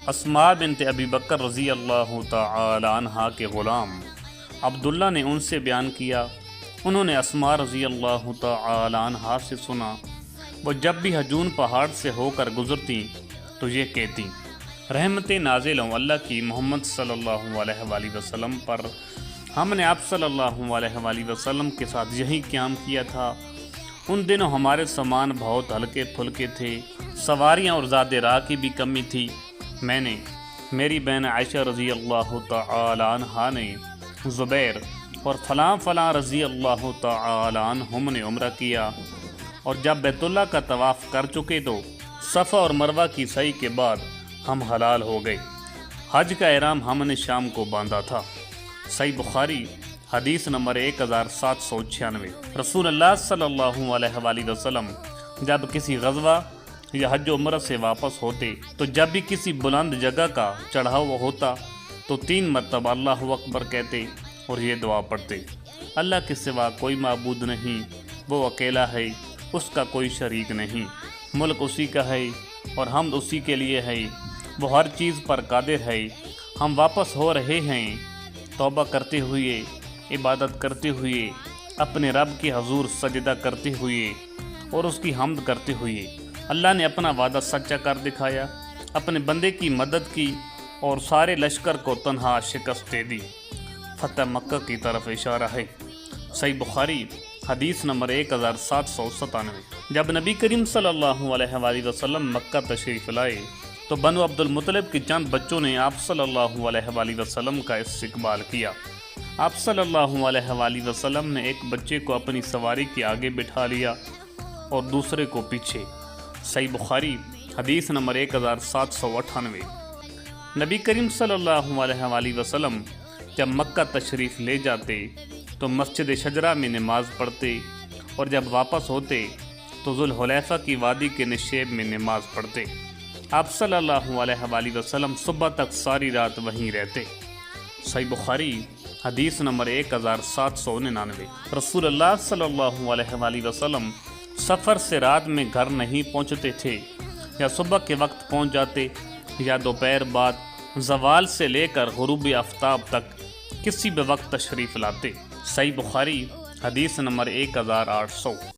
اسماء بنت ابی بکر رضی اللہ تعالی عنہا کے غلام عبداللہ نے ان سے بیان کیا، انہوں نے اسماء رضی اللہ تعالی عنہا سے سنا، وہ جب بھی حجون پہاڑ سے ہو کر گزرتی تو یہ کہتی، رحمتیں نازل ہوں اللہ کی محمد صلی اللہ علیہ وآلہ وسلم پر، ہم نے آپ صلی اللہ علیہ وآلہ وسلم کے ساتھ یہی قیام کیا تھا، ان دنوں ہمارے سامان بہت ہلکے پھلکے تھے، سواریاں اور زیادہ راہ کی بھی کمی تھی، میں نے، میری بہن عائشہ رضی اللہ تعالی عنہا نے، زبیر اور فلاں فلاں رضی اللہ تعالی عنہم نے عمرہ کیا، اور جب بیت اللہ کا طواف کر چکے تو صفا اور مروہ کی سعی کے بعد ہم حلال ہو گئے، حج کا احرام ہم نے شام کو باندھا تھا۔ صحیح بخاری حدیث نمبر 1796۔ رسول اللہ صلی اللہ علیہ وآلہ وسلم جب کسی غزوہ یا حج و عمرہ سے واپس ہوتے تو جب بھی کسی بلند جگہ کا چڑھاوا ہوتا تو 3 مرتبہ اللہ اکبر کہتے اور یہ دعا پڑھتے، اللہ کے سوا کوئی معبود نہیں، وہ اکیلا ہے، اس کا کوئی شریک نہیں، ملک اسی کا ہے اور حمد اسی کے لیے ہے، وہ ہر چیز پر قادر ہے، ہم واپس ہو رہے ہیں توبہ کرتے ہوئے، عبادت کرتے ہوئے، اپنے رب کے حضور سجدہ کرتے ہوئے اور اس کی حمد کرتے ہوئے۔ اللہ نے اپنا وعدہ سچا کر دکھایا، اپنے بندے کی مدد کی اور سارے لشکر کو تنہا شکست دے دی، فتح مکہ کی طرف اشارہ ہے۔ صحیح بخاری حدیث نمبر 1797۔ جب نبی کریم صلی اللہ علیہ وآلہ وسلم مکہ تشریف لائے تو بنو عبد المطلب کے چند بچوں نے آپ صلی اللہ علیہ وآلہ وسلم کا استقبال کیا۔ آپ صلی اللہ علیہ وآلہ وسلم نے ایک بچے کو اپنی سواری کے آگے بٹھا لیا اور دوسرے کو پیچھے۔ صحیح بخاری حدیث نمبر 1798۔ نبی کریم صلی اللہ علیہ وآلہ وسلم جب مکہ تشریف لے جاتے تو مسجد شجرہ میں نماز پڑھتے اور جب واپس ہوتے تو ذوالحلیفہ کی وادی کے نشیب میں نماز پڑھتے۔ آپ صلی اللہ علیہ وآلہ وسلم صبح تک ساری رات وہیں رہتے۔ صحیح بخاری حدیث نمبر 1799۔ رسول اللہ صلی اللہ علیہ وآلہ وسلم سفر سے رات میں گھر نہیں پہنچتے تھے، یا صبح کے وقت پہنچ جاتے یا دوپہر بعد، زوال سے لے کر غروب آفتاب تک کسی بھی وقت تشریف لاتے۔ صحیح بخاری حدیث نمبر 1800۔